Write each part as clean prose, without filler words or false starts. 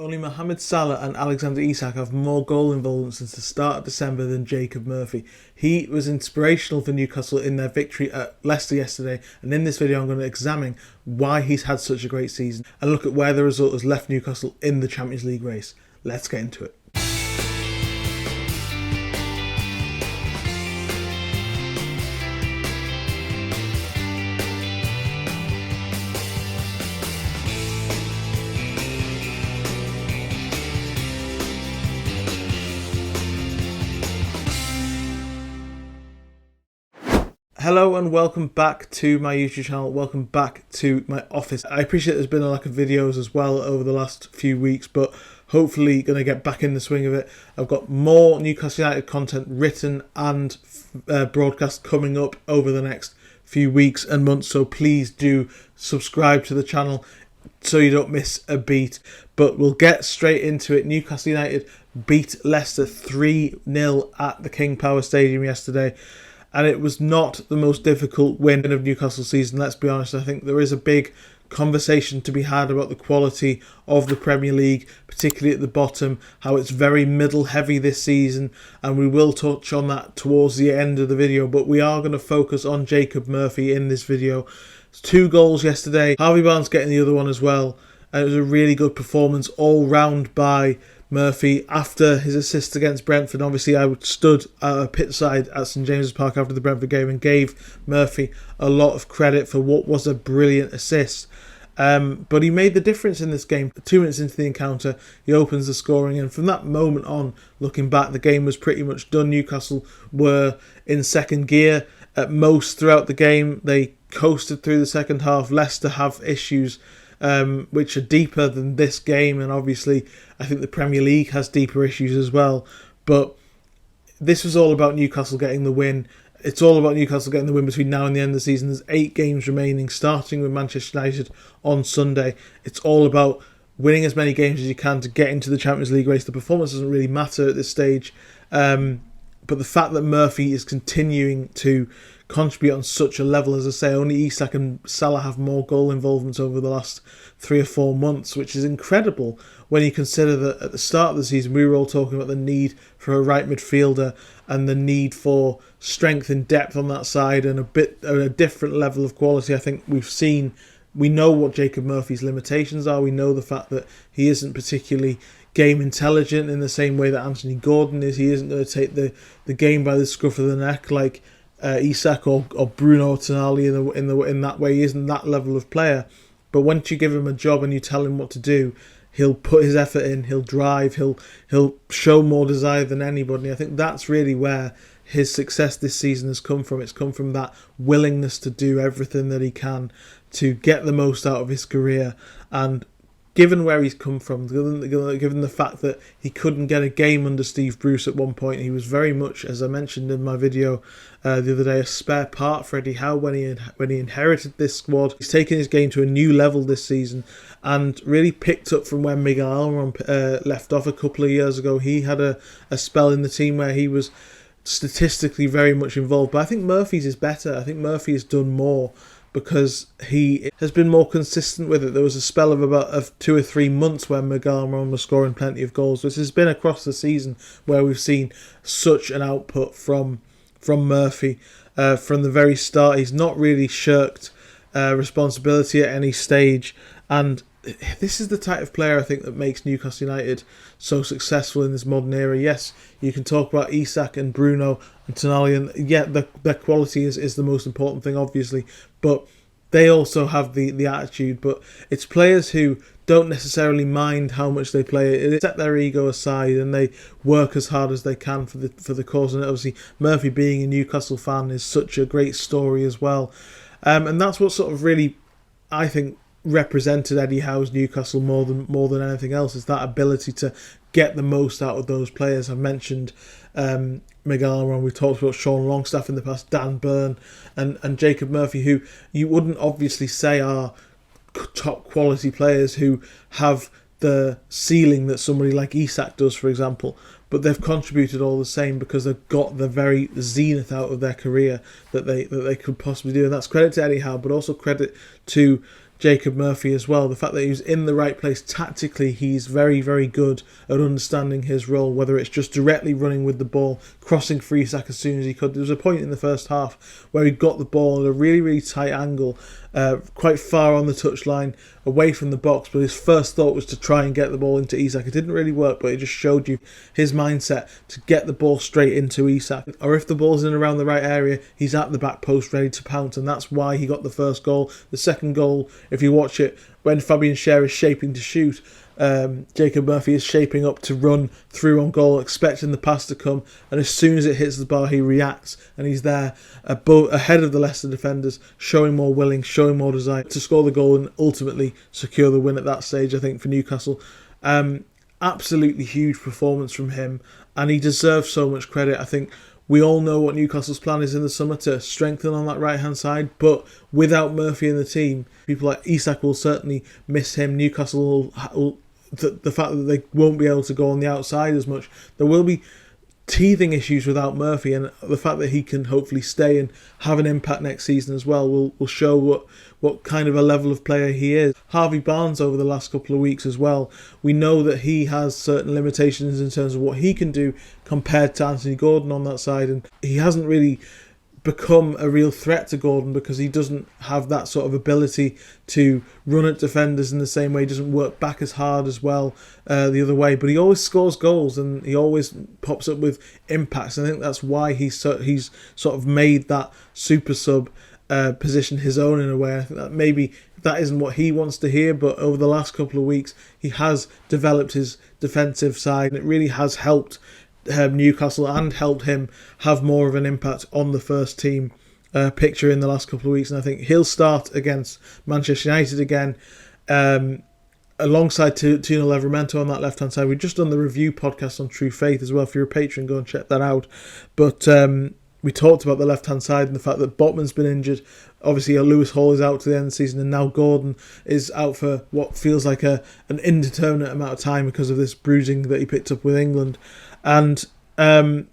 Only Mohamed Salah and Alexander Isak have more goal involvement since the start of December than Jacob Murphy. He was inspirational for Newcastle in their victory at Leicester yesterday, and in this video I'm going to examine why he's had such a great season and look at where the result has left Newcastle in the Champions League race. Let's get into it. Hello and welcome back to my YouTube channel, welcome back to my office. I appreciate there's been a lack of videos as well over the last few weeks, but hopefully going to get back in the swing of it. I've got more Newcastle United content written and broadcast coming up over the next few weeks and months, so please do subscribe to the channel so you don't miss a beat. But we'll get straight into it. Newcastle United beat Leicester 3-0 at the King Power Stadium yesterday. And it was not the most difficult win of Newcastle's season, let's be honest. I think there is a big conversation to be had about the quality of the Premier League, particularly at the bottom, how it's very middle heavy this season, and we will touch on that towards the end of the video, but we are going to focus on Jacob Murphy in this video. 2 goals yesterday, Harvey Barnes getting the other one as well, and it was a really good performance all round by Murphy after his assist against Brentford. Obviously, I stood pit side at St James's Park after the Brentford game and gave Murphy a lot of credit for what was a brilliant assist. But he made the difference in this game. 2 minutes into the encounter, he opens the scoring, and from that moment on, looking back, the game was pretty much done. Newcastle were in second gear at most throughout the game. They coasted through the second half. Leicester have issues which are deeper than this game, and obviously I think the Premier League has deeper issues as well. But this was all about Newcastle getting the win. It's all about Newcastle getting the win between now and the end of the season. There's 8 games remaining, starting with Manchester United on Sunday. It's all about winning as many games as you can to get into the Champions League race. The performance doesn't really matter at this stage, but the fact that Murphy is continuing to contribute on such a level, as I say, only Isak and Salah have more goal involvements over the last 3 or 4 months, which is incredible when you consider that at the start of the season we were all talking about the need for a right midfielder and the need for strength and depth on that side and a different level of quality. I think we know what Jacob Murphy's limitations are. We know the fact that he isn't particularly game intelligent in the same way that Anthony Gordon is. He isn't going to take the game by the scruff of the neck like Isak or Bruno Tonali in that way. He isn't that level of player. But once you give him a job and you tell him what to do, he'll put his effort in, he'll drive, he'll show more desire than anybody. I think that's really where his success this season has come from. It's come from that willingness to do everything that he can to get the most out of his career. And given where he's come from, given the fact that he couldn't get a game under Steve Bruce at one point, he was very much, as I mentioned in my video the other day, a spare part for Eddie Howe when he inherited this squad. He's taken his game to a new level this season and really picked up from where Miguel Almiron left off a couple of years ago. He had a spell in the team where he was statistically very much involved, but I think Murphy's is better. I think Murphy has done more because he has been more consistent with it. There was a spell of 2 or 3 months where Miguel Almiron was scoring plenty of goals. This has been across the season where we've seen such an output from Murphy from the very start. He's not really shirked responsibility at any stage, and this is the type of player I think that makes Newcastle United so successful in this modern era. Yes, you can talk about Isak and Bruno and Tonali, and yeah, their quality is the most important thing, obviously, but they also have the attitude. But it's players who don't necessarily mind how much they play. They set their ego aside and they work as hard as they can for the cause. And obviously Murphy being a Newcastle fan is such a great story as well. And that's what sort of really, I think, represented Eddie Howe's Newcastle more than anything else, is that ability to get the most out of those players. I've mentioned Miguel Almiron, we've talked about Sean Longstaff in the past, Dan Burn and Jacob Murphy, who you wouldn't obviously say are top quality players who have the ceiling that somebody like Isak does, for example, but they've contributed all the same because they've got the very zenith out of their career that they could possibly do. And that's credit to Eddie Howe, but also credit to Jacob Murphy as well. The fact that he was in the right place tactically, he's very, very good at understanding his role, whether it's just directly running with the ball, crossing for Isak as soon as he could. There was a point in the first half where he got the ball at a really, really tight angle, quite far on the touchline, away from the box, but his first thought was to try and get the ball into Isak. It didn't really work, but it just showed you his mindset to get the ball straight into Isak. Or if the ball's in around the right area, he's at the back post ready to pounce, and that's why he got the first goal. The second goal, if you watch it, when Fabian Schär is shaping to shoot, Jacob Murphy is shaping up to run through on goal, expecting the pass to come, and as soon as it hits the bar, he reacts, and he's there ahead of the Leicester defenders, showing more willing, showing more desire to score the goal and ultimately secure the win at that stage, I think, for Newcastle. Absolutely huge performance from him, and he deserves so much credit. I think we all know what Newcastle's plan is in the summer, to strengthen on that right-hand side, but without Murphy in the team, people like Isak will certainly miss him. Newcastle will the fact that they won't be able to go on the outside as much. There will be teething issues without Murphy, and the fact that he can hopefully stay and have an impact next season as well will show what kind of a level of player he is. Harvey Barnes over the last couple of weeks as well, we know that he has certain limitations in terms of what he can do compared to Anthony Gordon on that side, and he hasn't really become a real threat to Gordon because he doesn't have that sort of ability to run at defenders in the same way. He doesn't work back as hard as well the other way, but he always scores goals and he always pops up with impacts. I think that's why he's sort of made that super sub position his own in a way. I think that maybe that isn't what he wants to hear, but over the last couple of weeks he has developed his defensive side, and it really has helped Newcastle and helped him have more of an impact on the first team picture in the last couple of weeks. And I think he'll start against Manchester United again, alongside Tino Livramento on that left hand side. We've just done the review podcast on True Faith as well. If you're a patron, go and check that out. But we talked about the left hand side and the fact that Botman's been injured. Obviously, Lewis Hall is out to the end of the season, and now Gordon is out for what feels like an indeterminate amount of time because of this bruising that he picked up with England. And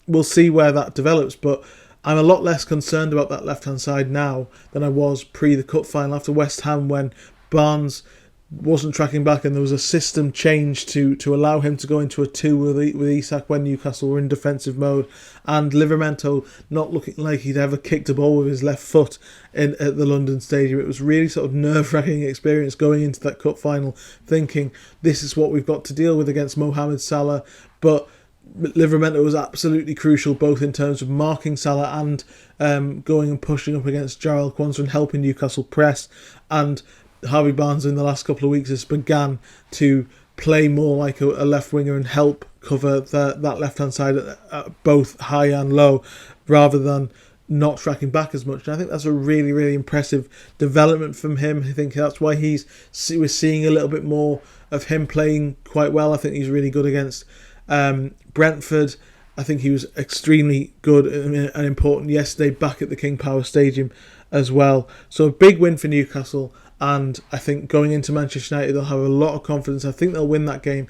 we'll see where that develops, but I'm a lot less concerned about that left-hand side now than I was pre the cup final after West Ham, when Barnes wasn't tracking back and there was a system change to allow him to go into a 2 with Isak when Newcastle were in defensive mode, and Livramento not looking like he'd ever kicked a ball with his left foot at the London Stadium. It was really sort of nerve-wracking experience going into that cup final, thinking this is what we've got to deal with against Mohamed Salah, but Livramento was absolutely crucial, both in terms of marking Salah and going and pushing up against Jarrell Quansah and helping Newcastle press. And Harvey Barnes in the last couple of weeks has began to play more like a left winger and help cover that left-hand side at both high and low, rather than not tracking back as much. And I think that's a really, really impressive development from him. I think that's why we're seeing a little bit more of him playing quite well. I think he's really good against Brentford. I think he was extremely good and important yesterday back at the King Power Stadium as well. So a big win for Newcastle, and I think going into Manchester United they'll have a lot of confidence. I think they'll win that game.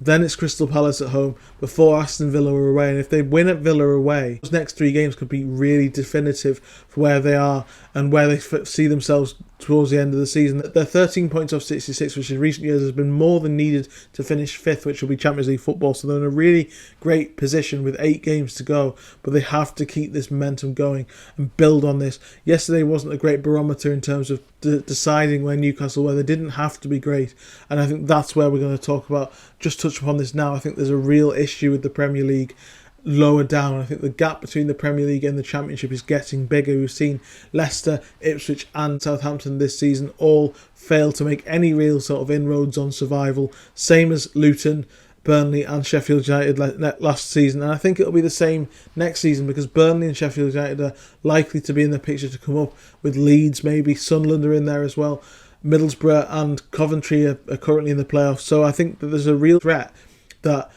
Then it's Crystal Palace at home before Aston Villa are away, and if they win at Villa away, those next 3 games could be really definitive for where they are and where they see themselves towards the end of the season. They're 13 points off 66, which in recent years has been more than needed to finish 5th, which will be Champions League football. So they're in a really great position with 8 games to go, but they have to keep this momentum going and build on this. Yesterday wasn't a great barometer in terms of deciding where Newcastle were. They didn't have to be great, and I think that's where we're going to talk about. Just touch upon this now. I think there's a real issue with the Premier League lower down. I think the gap between the Premier League and the Championship is getting bigger. We've seen Leicester, Ipswich and Southampton this season all fail to make any real sort of inroads on survival. Same as Luton, Burnley and Sheffield United last season. And I think it'll be the same next season, because Burnley and Sheffield United are likely to be in the picture to come up with Leeds, maybe Sunderland are in there as well. Middlesbrough and Coventry are currently in the playoffs. So I think that there's a real threat that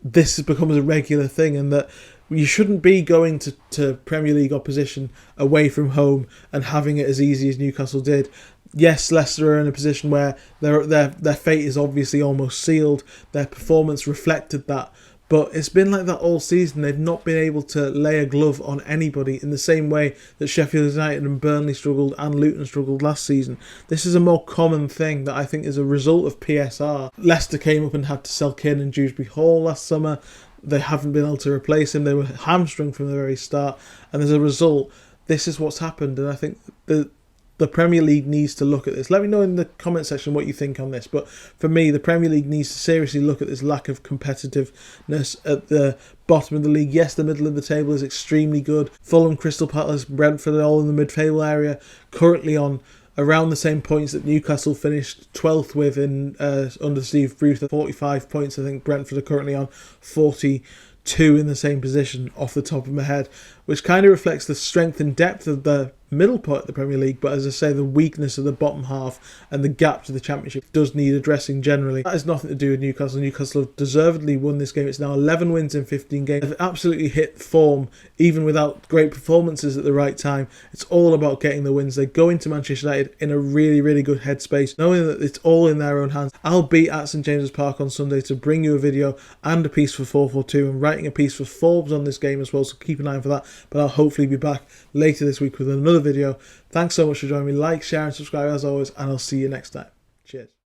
this becomes a regular thing, and that you shouldn't be going to Premier League opposition away from home and having it as easy as Newcastle did. Yes, Leicester are in a position where their fate is obviously almost sealed. Their performance reflected that, But it's been like that all season. They've not been able to lay a glove on anybody in the same way that Sheffield United and Burnley struggled and Luton struggled last season. This is a more common thing that I think is a result of PSR. Leicester came up and had to sell Kane and Dewsbury Hall last summer. They haven't been able to replace him. They were hamstrung from the very start. And as a result, this is what's happened. And I think the Premier League needs to look at this. Let me know in the comment section what you think on this. But for me, the Premier League needs to seriously look at this lack of competitiveness at the bottom of the league. Yes, the middle of the table is extremely good. Fulham, Crystal Palace, Brentford are all in the mid-table area, currently on around the same points that Newcastle finished 12th with in under Steve Bruce, 45 points. I think Brentford are currently on 42 in the same position off the top of my head, which kind of reflects the strength and depth of the middle part of the Premier League, but as I say, the weakness of the bottom half and the gap to the Championship does need addressing generally. That has nothing to do with Newcastle. Newcastle have deservedly won this game. It's now 11 wins in 15 games. They've absolutely hit form, even without great performances at the right time. It's all about getting the wins. They go into Manchester United in a really, really good headspace, knowing that it's all in their own hands. I'll be at St James's Park on Sunday to bring you a video and a piece for 442 and writing a piece for Forbes on this game as well, so keep an eye out for that. But I'll hopefully be back later this week with another video. Thanks so much for joining me. Like, share and subscribe as always, and I'll see you next time. Cheers.